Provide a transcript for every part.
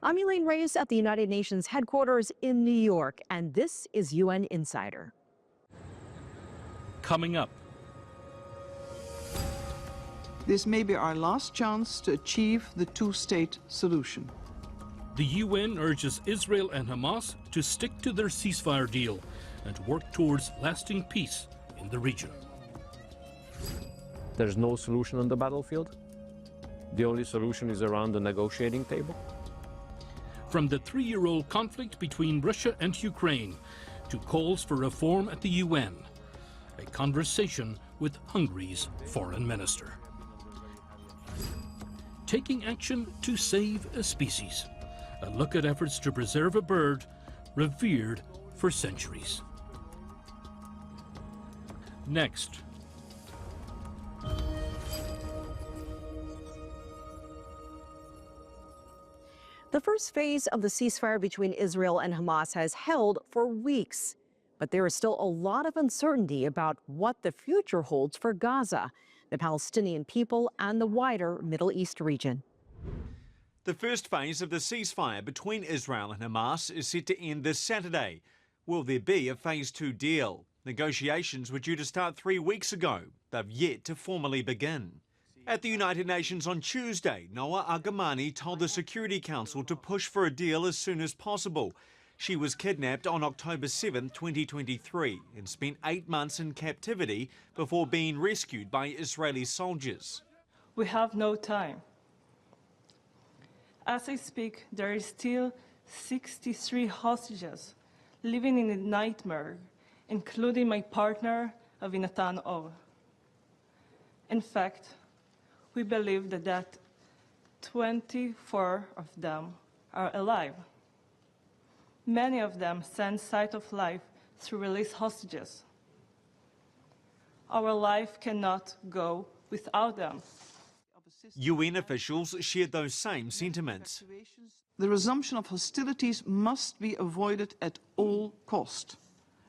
I'm Elaine Reyes at the United Nations headquarters in New York, and this is UN Insider. Coming up. This may be our last chance to achieve the two-state solution. The UN urges Israel and Hamas to stick to their ceasefire deal and work towards lasting peace in the region. There's no solution on the battlefield. The only solution is around the negotiating table. From the three-year-old conflict between Russia and Ukraine to calls for reform at the UN, a conversation with Hungary's foreign minister. Taking action to save a species. A look at efforts to preserve a bird revered for centuries. Next. The first phase of the ceasefire between Israel and Hamas has held for weeks, but there is still a lot of uncertainty about what the future holds for Gaza, the Palestinian people, and the wider Middle East region. The first phase of the ceasefire between Israel and Hamas is set to end this Saturday. Will there be a phase 2 deal? Negotiations were due to start 3 weeks ago. They've yet to formally begin. At the United Nations on Tuesday, Noa Argamani told the Security Council to push for a deal as soon as possible. She was kidnapped on October 7, 2023, and spent 8 months in captivity before being rescued by Israeli soldiers. We have no time. As I speak, there is still 63 hostages living in a nightmare, including my partner, Avinatan O. In fact, we believe that 24 of them are alive. Many of them send sight of life through released hostages. Our life cannot go without them. UN officials shared those same sentiments. The resumption of hostilities must be avoided at all cost,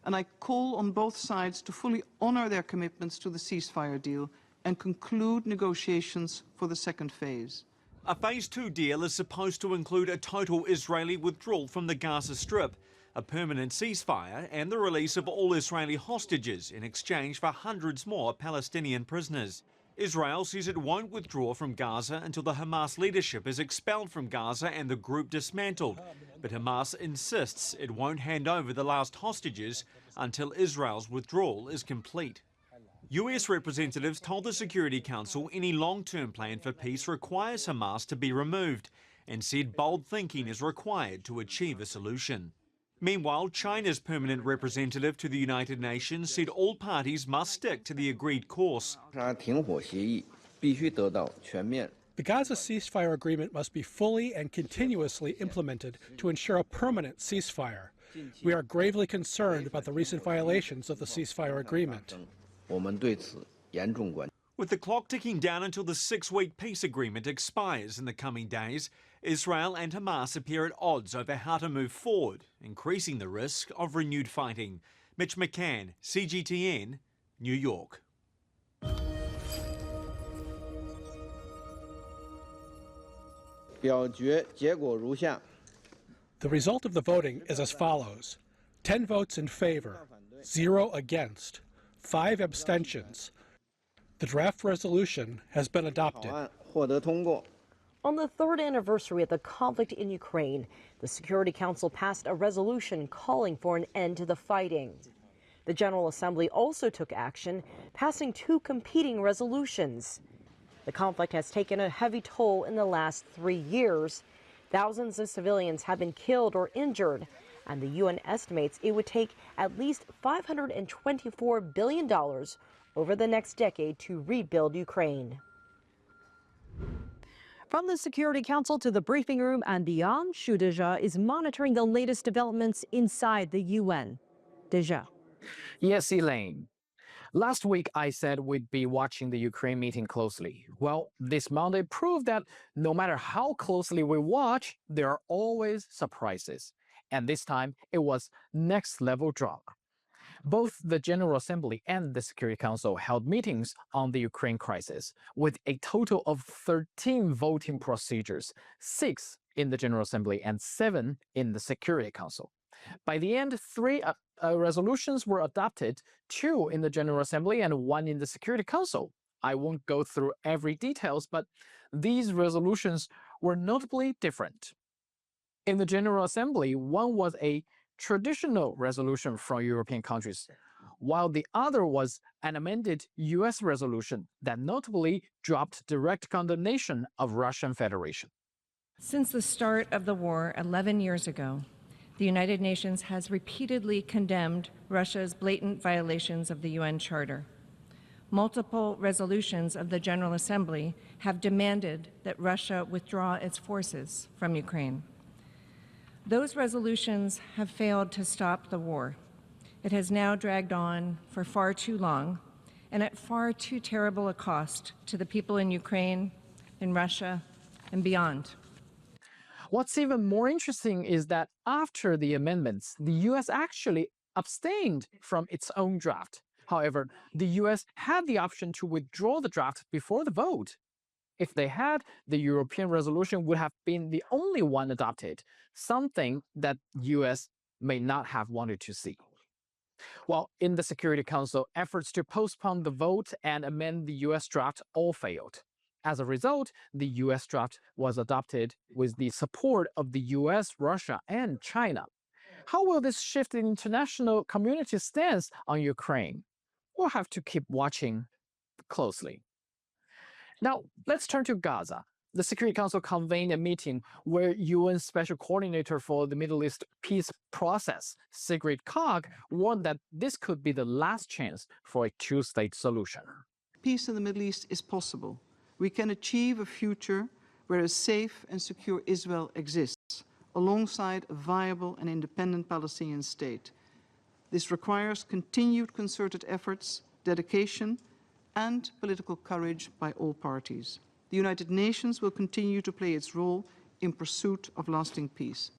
and I call on both sides to fully honor their commitments to the ceasefire deal and conclude negotiations for the second phase. A phase 2 deal is supposed to include a total Israeli withdrawal from the Gaza Strip, a permanent ceasefire, and the release of all Israeli hostages in exchange for hundreds more Palestinian prisoners. Israel says it won't withdraw from Gaza until the Hamas leadership is expelled from Gaza and the group dismantled. But Hamas insists it won't hand over the last hostages until Israel's withdrawal is complete. US representatives told the Security Council any long-term plan for peace requires Hamas to be removed and said bold thinking is required to achieve a solution. Meanwhile, China's permanent representative to the United Nations said all parties must stick to the agreed course. The Gaza ceasefire agreement must be fully and continuously implemented to ensure a permanent ceasefire. We are gravely concerned about the recent violations of the ceasefire agreement. With the clock ticking down until the 6-week peace agreement expires in the coming days, Israel and Hamas appear at odds over how to move forward, increasing the risk of renewed fighting. Mitch McCann, CGTN, New York. The result of the voting is as follows: 10 votes in favor, 0 against, 5 abstentions. The draft resolution has been adopted. On the third anniversary of the conflict in Ukraine, the Security Council passed a resolution calling for an end to the fighting. The General Assembly also took action, passing 2 competing resolutions. The conflict has taken a heavy toll in the last 3 years. Thousands of civilians have been killed or injured, and the UN estimates it would take at least $524 billion over the next decade to rebuild Ukraine. From the Security Council to the briefing room and beyond, Shu Deja is monitoring the latest developments inside the UN. Deja. Yes, Elaine. Last week, I said we'd be watching the Ukraine meeting closely. Well, this Monday proved that no matter how closely we watch, there are always surprises. And this time, it was next-level drama. Both the General Assembly and the Security Council held meetings on the Ukraine crisis, with a total of 13 voting procedures, 6 in the General Assembly and 7 in the Security Council. By the end, 3 resolutions were adopted, 2 in the General Assembly and 1 in the Security Council. I won't go through every details, but these resolutions were notably different. In the General Assembly, one was a traditional resolution from European countries, while the other was an amended US resolution that notably dropped direct condemnation of Russian Federation. Since the start of the war 11 years ago, the United Nations has repeatedly condemned Russia's blatant violations of the UN Charter. Multiple resolutions of the General Assembly have demanded that Russia withdraw its forces from Ukraine. Those resolutions have failed to stop the war. It has now dragged on for far too long and at far too terrible a cost to the people in Ukraine, in Russia, and beyond. What's even more interesting is that after the amendments, the US actually abstained from its own draft. However, the US had the option to withdraw the draft before the vote. If they had, the European resolution would have been the only one adopted, something that US may not have wanted to see. Well, in the Security Council, efforts to postpone the vote and amend the US draft all failed. As a result, the US draft was adopted with the support of the US, Russia, and China. How will this shift in international community stance on Ukraine? We'll have to keep watching closely. Now, let's turn to Gaza. The Security Council convened a meeting where UN Special Coordinator for the Middle East peace process, Sigrid Kaag, warned that this could be the last chance for a two-state solution. Peace in the Middle East is possible. We can achieve a future where a safe and secure Israel exists, alongside a viable and independent Palestinian state. This requires continued concerted efforts, dedication, and political courage by all parties. The United Nations will continue to play its role in pursuit of lasting peace.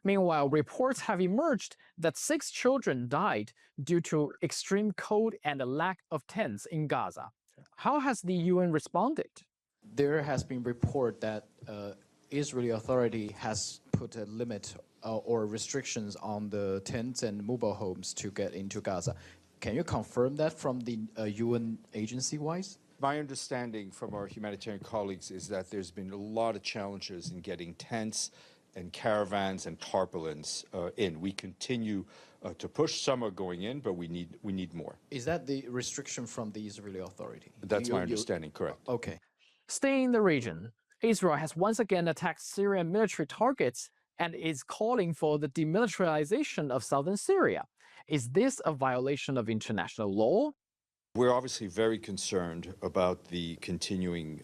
Meanwhile, reports have emerged that 6 children died due to extreme cold and a lack of tents in Gaza. How has the UN responded? There has been report that Israeli authority has put a limit or restrictions on the tents and mobile homes to get into Gaza. Can you confirm that from the UN agency-wise? My understanding from our humanitarian colleagues is that there's been a lot of challenges in getting tents and caravans and tarpaulins in. We continue to push. Some are going in, but we need more. Is that the restriction from the Israeli authority? That's my understanding, correct. Okay. Staying in the region, Israel has once again attacked Syrian military targets and is calling for the demilitarization of southern Syria. Is this a violation of international law? We're obviously very concerned about the continuing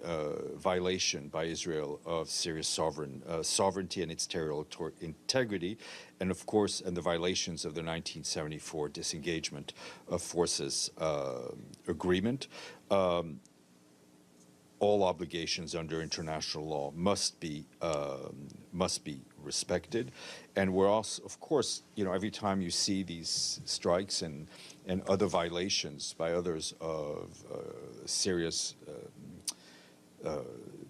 violation by Israel of Syria's sovereignty and its territorial integrity, and of course, and the violations of the 1974 disengagement of forces agreement. All obligations under international law must be respected, and we're also, of course, every time you see these strikes and other violations by others of serious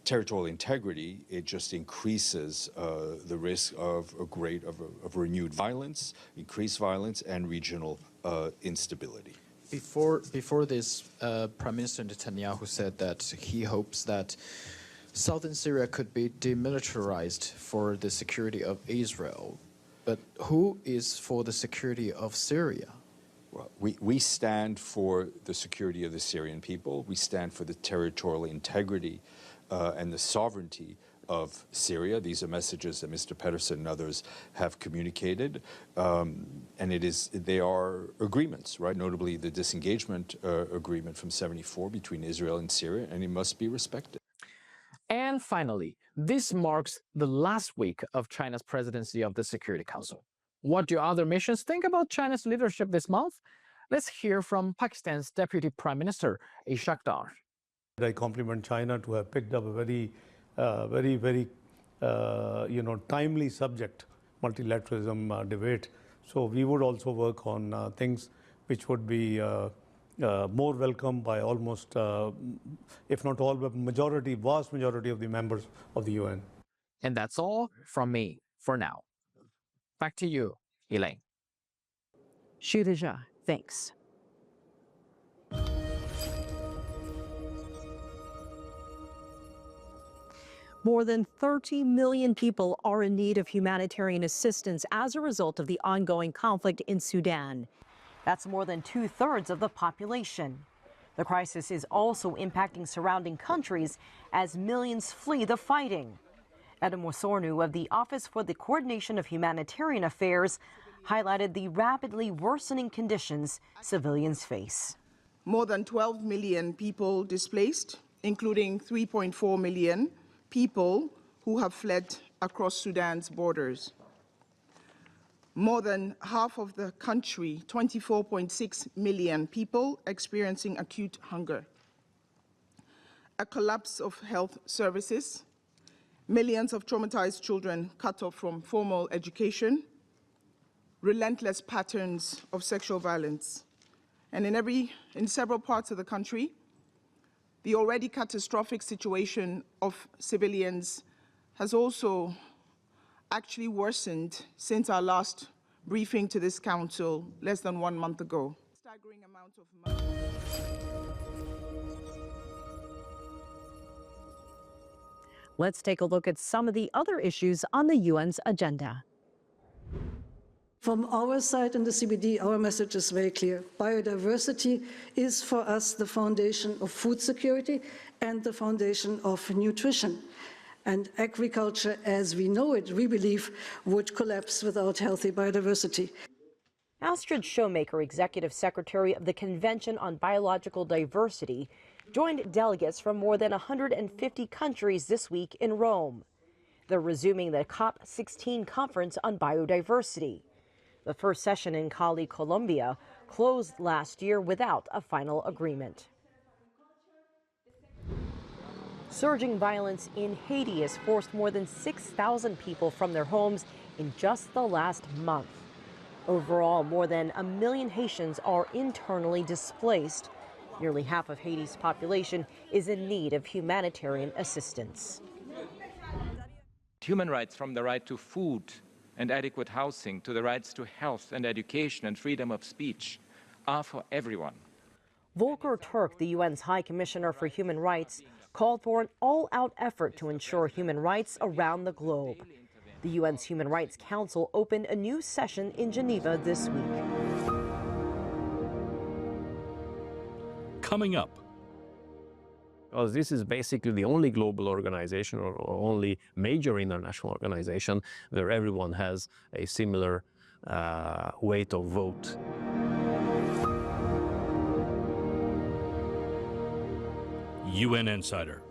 territorial integrity, it just increases the risk of renewed violence, increased violence, and regional instability. Before this, Prime Minister Netanyahu said that he hopes that southern Syria could be demilitarized for the security of Israel. But who is for the security of Syria? Well, we stand for the security of the Syrian people. We stand for the territorial integrity and the sovereignty of Syria. These are messages that Mr. Pedersen and others have communicated, and they are agreements, right? Notably, the disengagement agreement from '74 between Israel and Syria, and it must be respected. And finally, this marks the last week of China's presidency of the Security Council. What do other nations think about China's leadership this month? Let's hear from Pakistan's Deputy Prime Minister, Ishaq Dar. I compliment China to have picked up a very timely subject, multilateralism debate. So we would also work on things which would be more welcome by almost, if not all, but vast majority of the members of the UN. And that's all from me for now. Back to you, Elaine. Shudeja, thanks. More than 30 million people are in need of humanitarian assistance as a result of the ongoing conflict in Sudan. That's more than 2/3 of the population. The crisis is also impacting surrounding countries as millions flee the fighting. Adam Wasornu of the Office for the Coordination of Humanitarian Affairs highlighted the rapidly worsening conditions civilians face. More than 12 million people displaced, including 3.4 million people who have fled across Sudan's borders. More than half of the country, 24.6 million people, experiencing acute hunger. A collapse of health services, millions of traumatized children cut off from formal education, relentless patterns of sexual violence. And in several parts of the country, the already catastrophic situation of civilians has also actually worsened since our last briefing to this council less than 1 month ago. Staggering amount of money. Let's take a look at some of the other issues on the UN's agenda. From our side in the CBD, our message is very clear. Biodiversity is for us the foundation of food security and the foundation of nutrition. And agriculture, as we know it, we believe, would collapse without healthy biodiversity. Astrid Shoemaker, Executive Secretary of the Convention on Biological Diversity, joined delegates from more than 150 countries this week in Rome. They're resuming the COP16 conference on biodiversity. The first session in Cali, Colombia, closed last year without a final agreement. Surging violence in Haiti has forced more than 6,000 people from their homes in just the last month. Overall, more than 1 million Haitians are internally displaced. Nearly half of Haiti's population is in need of humanitarian assistance. Human rights, from the right to food and adequate housing to the rights to health and education and freedom of speech, are for everyone. Volker Turk, the UN's High Commissioner for Human Rights, called for an all-out effort to ensure human rights around the globe. The UN's Human Rights Council opened a new session in Geneva this week. Coming up. Because this is basically the only global organization or only major international organization where everyone has a similar weight of vote. UN Insider.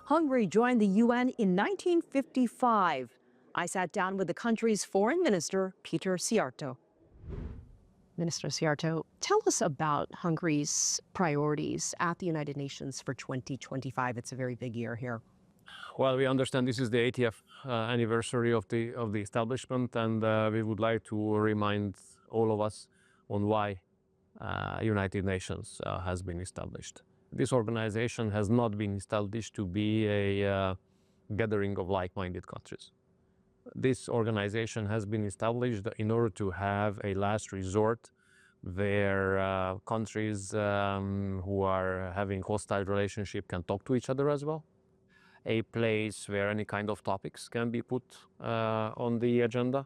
Hungary joined the UN in 1955. I sat down with the country's foreign minister, Peter Szijjártó. Minister Szijjártó, tell us about Hungary's priorities at the United Nations for 2025. It's a very big year here. Well, we understand this is the 80th anniversary of the establishment, and we would like to remind all of us on why United Nations has been established. This organization has not been established to be a gathering of like-minded countries. This organization has been established in order to have a last resort where countries who are having hostile relationship can talk to each other as well. A place where any kind of topics can be put on the agenda,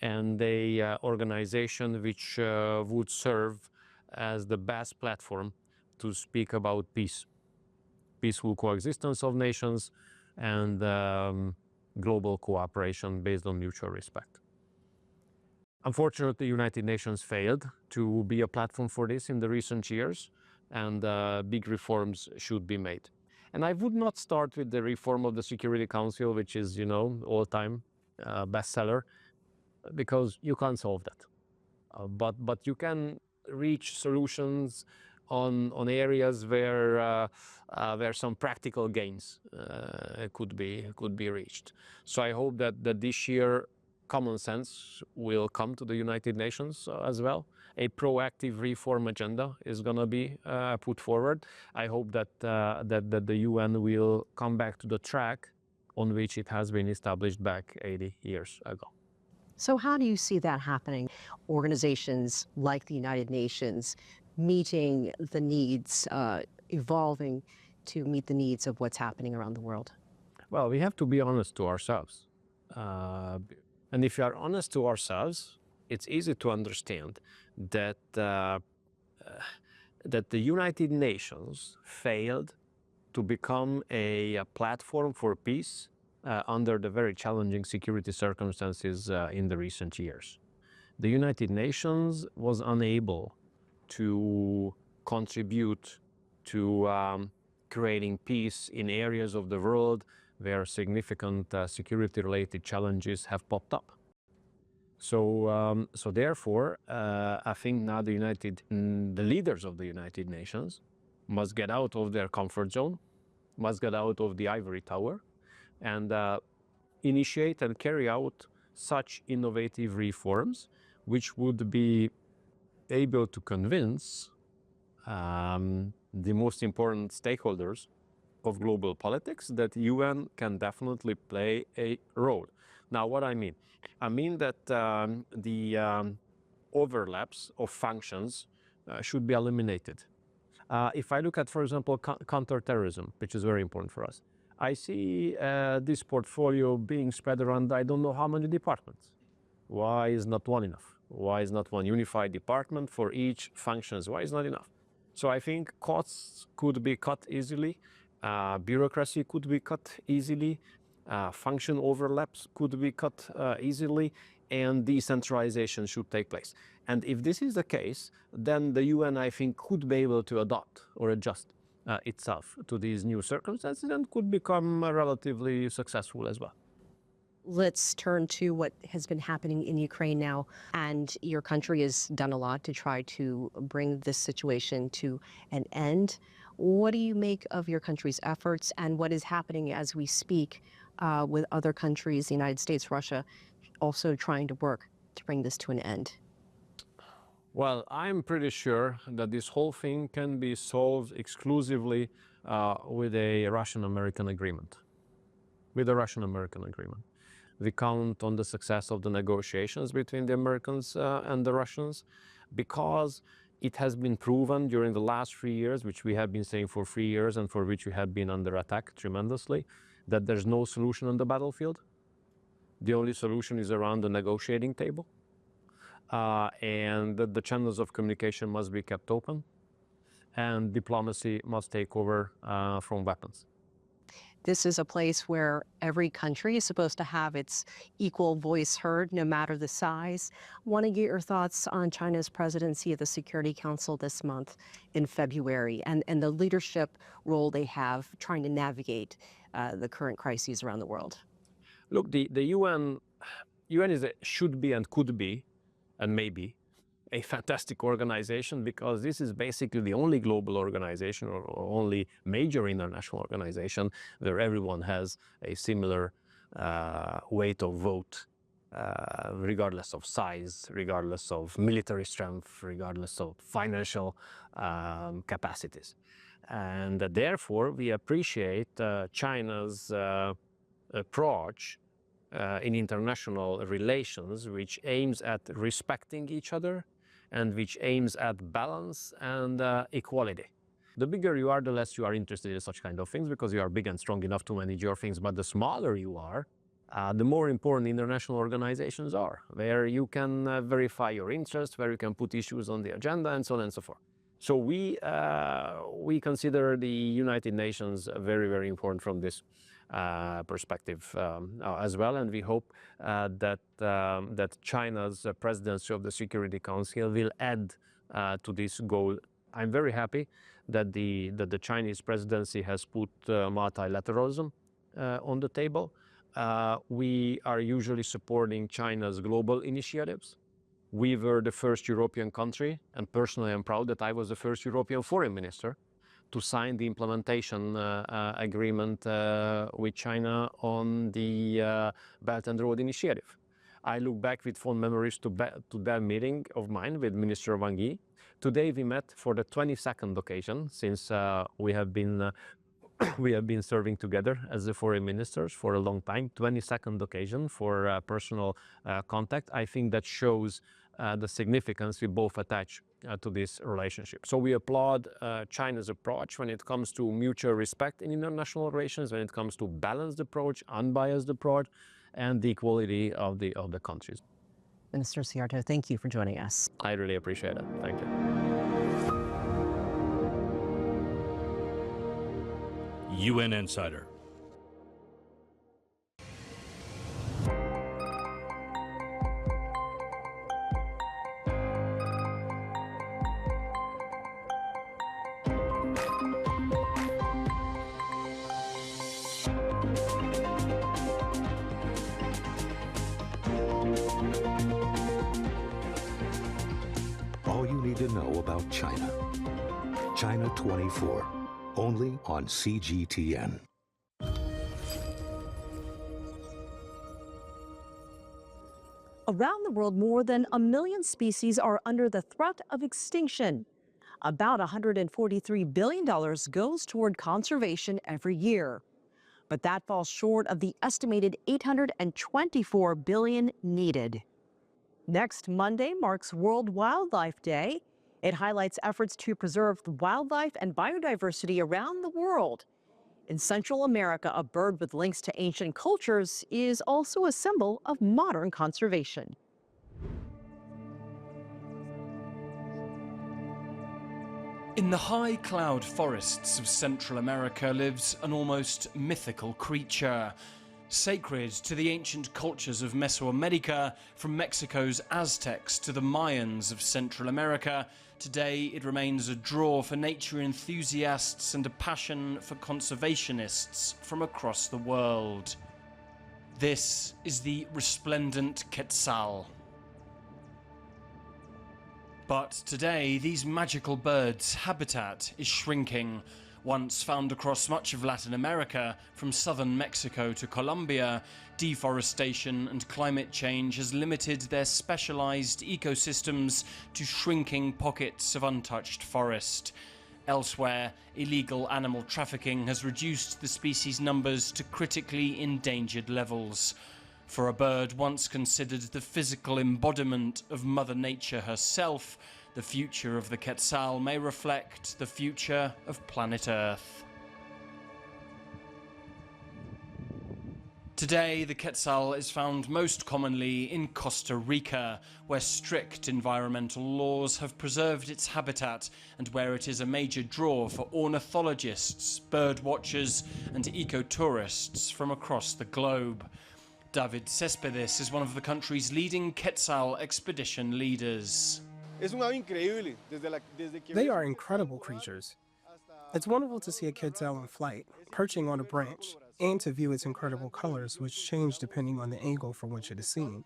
and a organization which would serve as the best platform to speak about peace, peaceful coexistence of nations, and global cooperation based on mutual respect. Unfortunately, the United Nations failed to be a platform for this in the recent years, and big reforms should be made. And I would not start with the reform of the Security Council, which is, all-time bestseller. because you can't solve that. But you can reach solutions on areas where some practical gains could be reached. So I hope that this year common sense will come to the United Nations as well. A proactive reform agenda is going to be put forward. I hope that the UN will come back to the track on which it has been established back 80 years ago. So how do you see that happening? Organizations like the United Nations meeting the needs, evolving to meet the needs of what's happening around the world? Well, we have to be honest to ourselves. And if we are honest to ourselves, it's easy to understand that that the United Nations failed to become a platform for peace under the very challenging security circumstances in the recent years. The United Nations was unable to contribute to creating peace in areas of the world where significant security-related challenges have popped up. So therefore, I think now the leaders of the United Nations must get out of their comfort zone, must get out of the ivory tower, and initiate and carry out such innovative reforms which would be able to convince the most important stakeholders of global politics that UN can definitely play a role. Now, what I mean? I mean that the overlaps of functions should be eliminated. If I look at, for example, counterterrorism, which is very important for us, I see this portfolio being spread around I don't know how many departments. Why is not one enough? Why is not one unified department for each functions? Why is not enough? So I think costs could be cut easily, bureaucracy could be cut easily, function overlaps could be cut easily, and decentralization should take place. And if this is the case, then the UN, I think, could be able to adopt or adjust itself to these new circumstances and could become relatively successful as well. Let's turn to what has been happening in Ukraine now. And your country has done a lot to try to bring this situation to an end. What do you make of your country's efforts and what is happening as we speak with other countries, the United States, Russia, also trying to work to bring this to an end? Well, I'm pretty sure that this whole thing can be solved exclusively with a Russian-American agreement. With a Russian-American agreement. We count on the success of the negotiations between the Americans and the Russians because it has been proven during the last 3 years, which we have been saying for 3 years and for which we have been under attack tremendously, that there's no solution on the battlefield. The only solution is around the negotiating table. And that the channels of communication must be kept open and diplomacy must take over from weapons. This is a place where every country is supposed to have its equal voice heard, no matter the size. I want to get your thoughts on China's presidency of the Security Council this month in February and the leadership role they have trying to navigate the current crises around the world. Look, the UN should be and could be, and maybe, a fantastic organization because this is basically the only global organization or only major international organization where everyone has a similar weight of vote, regardless of size, regardless of military strength, regardless of financial capacities. And therefore, we appreciate China's approach in international relations, which aims at respecting each other and which aims at balance and equality. The bigger you are, the less you are interested in such kind of things because you are big and strong enough to manage your things. But the smaller you are, the more important international organizations are, where you can verify your interests, where you can put issues on the agenda, and so on and so forth. So we consider the United Nations very, very important from this perspective as well, and we hope that China's presidency of the Security Council will add to this goal. I'm very happy that the Chinese presidency has put multilateralism on the table. we are usually supporting China's global initiatives. We were the first European country, and personally I'm proud that I was the first European foreign minister to sign the implementation agreement with China on the Belt and Road Initiative. I look back with fond memories to that meeting of mine with Minister Wang Yi. Today we met for the 22nd occasion since we have been serving together as the foreign ministers for a long time. 22nd occasion for personal contact. I think that shows the significance we both attach to this relationship. So we applaud China's approach when it comes to mutual respect in international relations, when it comes to balanced approach, unbiased approach, and the equality of the countries. Minister Siarto, thank you for joining us. I really appreciate it. Thank you. UN Insider. All you need to know about China. China 24, only on CGTN. Around the world, more than 1 million species are under the threat of extinction. About $143 billion goes toward conservation every year. But that falls short of the estimated $824 billion needed. Next Monday marks World Wildlife Day. It highlights efforts to preserve the wildlife and biodiversity around the world. In Central America, a bird with links to ancient cultures is also a symbol of modern conservation. In the high cloud forests of Central America lives an almost mythical creature. Sacred to the ancient cultures of Mesoamerica, from Mexico's Aztecs to the Mayans of Central America, today it remains a draw for nature enthusiasts and a passion for conservationists from across the world. This is the resplendent quetzal. But today, these magical birds' habitat is shrinking. Once found across much of Latin America, from southern Mexico to Colombia, deforestation and climate change has limited their specialized ecosystems to shrinking pockets of untouched forest. Elsewhere, illegal animal trafficking has reduced the species' numbers to critically endangered levels. For a bird once considered the physical embodiment of Mother Nature herself, the future of the quetzal may reflect the future of planet Earth. Today, the quetzal is found most commonly in Costa Rica, where strict environmental laws have preserved its habitat and where it is a major draw for ornithologists, bird watchers, and ecotourists from across the globe. David Céspedes is one of the country's leading quetzal expedition leaders. They are incredible creatures. It's wonderful to see a quetzal in flight, perching on a branch, and to view its incredible colors, which change depending on the angle from which it is seen.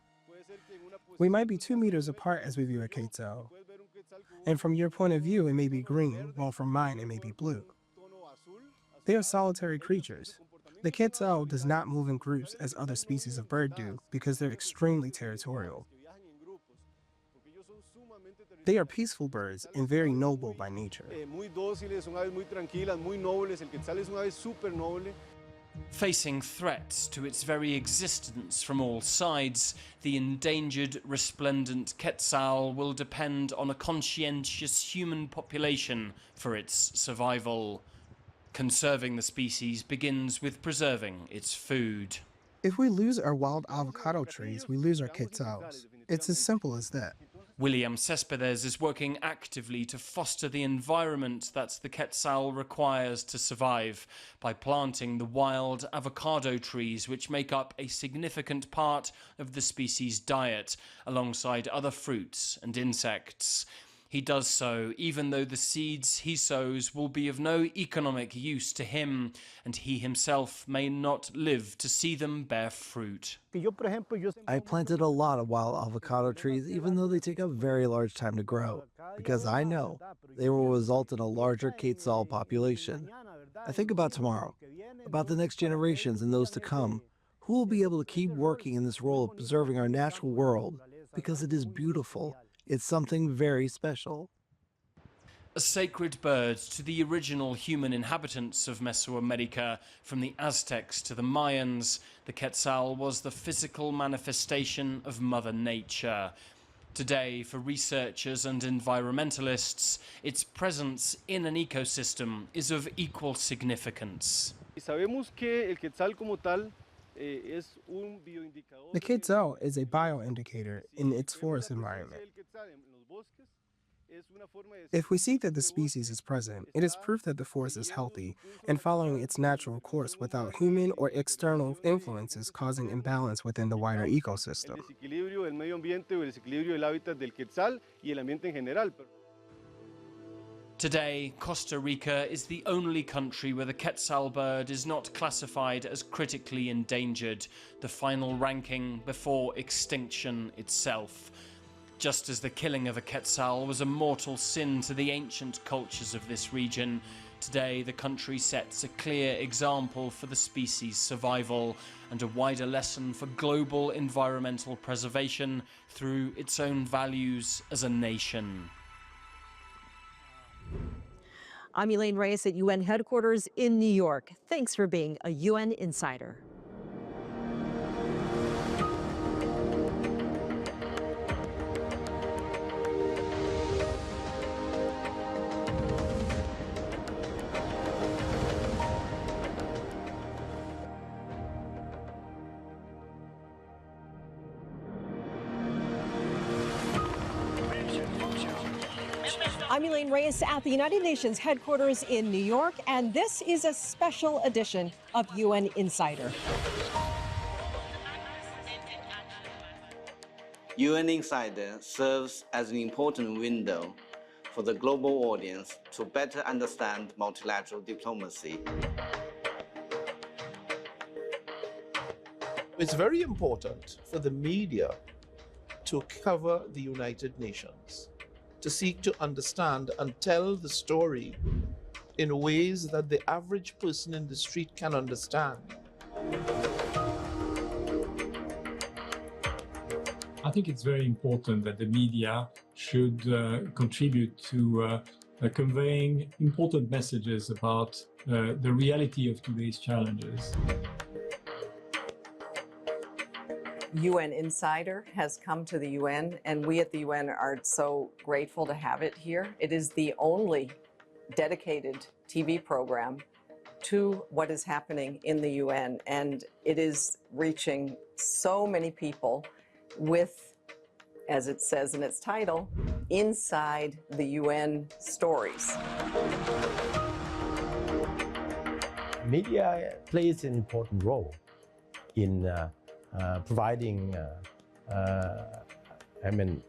We might be 2 meters apart as we view a quetzal, and from your point of view it may be green, while from mine it may be blue. They are solitary creatures. The quetzal does not move in groups as other species of bird do because they're extremely territorial. They are peaceful birds and very noble by nature. Facing threats to its very existence from all sides, the endangered resplendent quetzal will depend on a conscientious human population for its survival. Conserving the species begins with preserving its food. If we lose our wild avocado trees, we lose our quetzals. It's as simple as that. William Céspedes is working actively to foster the environment that the quetzal requires to survive by planting the wild avocado trees which make up a significant part of the species' diet, alongside other fruits and insects. He does so, even though the seeds he sows will be of no economic use to him, and he himself may not live to see them bear fruit. I planted a lot of wild avocado trees, even though they take a very large time to grow, because I know they will result in a larger quetzal population. I think about tomorrow, about the next generations and those to come, who will be able to keep working in this role of preserving our natural world, because it is beautiful. It's something very special. A sacred bird to the original human inhabitants of Mesoamerica, from the Aztecs to the Mayans, the quetzal was the physical manifestation of Mother Nature. Today, for researchers and environmentalists, its presence in an ecosystem is of equal significance. The quetzal is a bioindicator in its forest environment. If we see that the species is present, it is proof that the forest is healthy and following its natural course without human or external influences causing imbalance within the wider ecosystem. Today, Costa Rica is the only country where the quetzal bird is not classified as critically endangered, the final ranking before extinction itself. Just as the killing of a quetzal was a mortal sin to the ancient cultures of this region, today the country sets a clear example for the species' survival and a wider lesson for global environmental preservation through its own values as a nation. I'm Elaine Reyes at UN headquarters in New York. Thanks for being a UN Insider. I'm Elaine Reyes at the United Nations headquarters in New York, and this is a special edition of UN Insider. UN Insider serves as an important window for the global audience to better understand multilateral diplomacy. It's very important for the media to cover the United Nations, to seek to understand and tell the story in ways that the average person in the street can understand. I think it's very important that the media should contribute to conveying important messages about the reality of today's challenges. UN Insider has come to the UN, and we at the UN are so grateful to have it here. It is the only dedicated TV program to what is happening in the UN, and it is reaching so many people with, as it says in its title, inside the UN stories. Media plays an important role in providing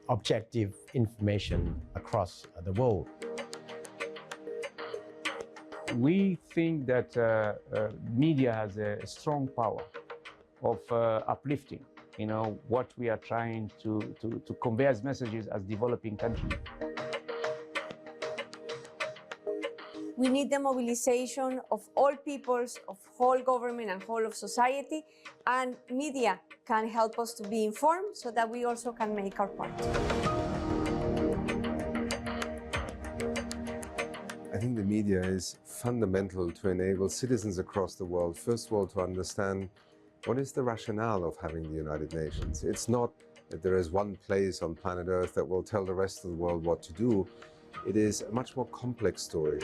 objective information across the world. We think that media has a strong power of uplifting, what we are trying to convey as messages as developing countries. We need the mobilization of all peoples, of whole government and whole of society, and media can help us to be informed so that we also can make our part. I think the media is fundamental to enable citizens across the world, first of all, to understand what is the rationale of having the United Nations. It's not that there is one place on planet Earth that will tell the rest of the world what to do. It is a much more complex story.